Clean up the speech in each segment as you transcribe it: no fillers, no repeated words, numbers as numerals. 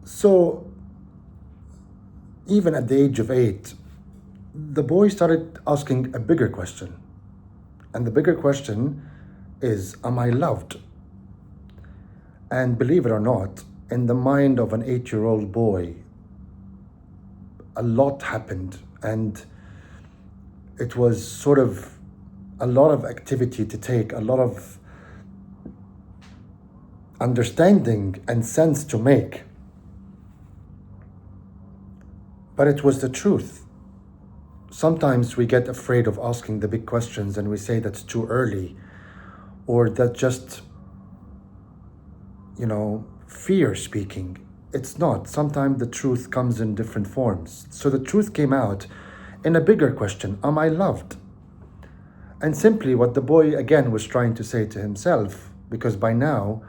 So even at the age of 8, the boy started asking a bigger question. And the bigger question is, am I loved? And believe it or not, in the mind of an 8-year-old boy, a lot happened, and it was sort of a lot of activity to take, a lot of understanding and sense to make. But it was the truth. Sometimes we get afraid of asking the big questions and we say that's too early, or that just, fear speaking. It's not. Sometimes the truth comes in different forms. So the truth came out in a bigger question: am I loved? And simply what the boy again was trying to say to himself, because by now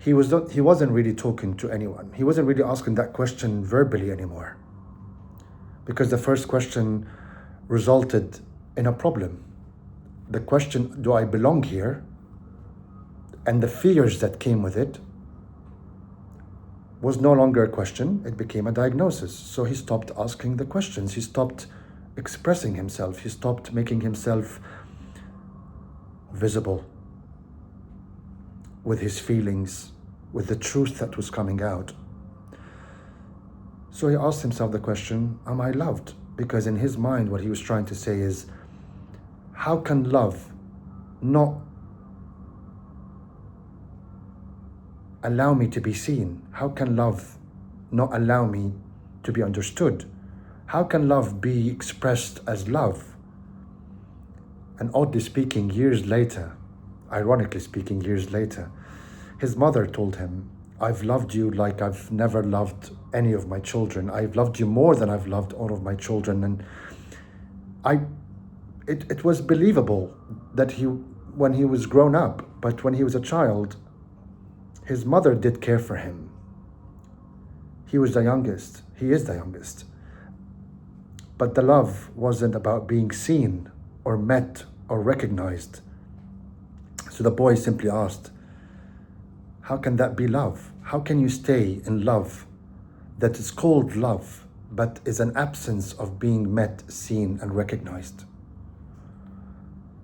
he wasn't really talking to anyone. He wasn't really asking that question verbally anymore, because the first question resulted in a problem. The question, do I belong here? And the fears that came with it was no longer a question, it became a diagnosis. So he stopped asking the questions, he stopped expressing himself, he stopped making himself visible with his feelings, with the truth that was coming out. So he asked himself the question, am I loved? Because in his mind, what he was trying to say is, how can love not allow me to be seen? How can love not allow me to be understood? How can love be expressed as love? And oddly speaking, ironically speaking, years later, his mother told him, I've loved you like I've never loved any of my children. I've loved you more than I've loved all of my children. And it was believable that when he was grown up, but when he was a child, his mother did care for him. He was the youngest. He is the youngest. But the love wasn't about being seen or met or recognized. So the boy simply asked, how can that be love? How can you stay in love that is called love, but is an absence of being met, seen, and recognized?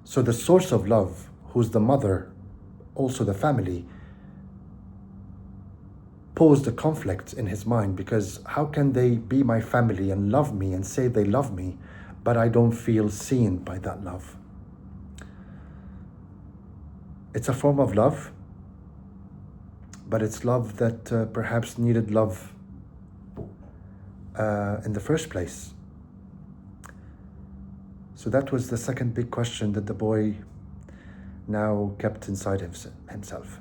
So the source of love, who's the mother, also the family, posed a conflict in his mind, because how can they be my family and love me and say they love me, but I don't feel seen by that love? It's a form of love, but it's love that perhaps needed love in the first place. So that was the second big question that the boy now kept inside himself.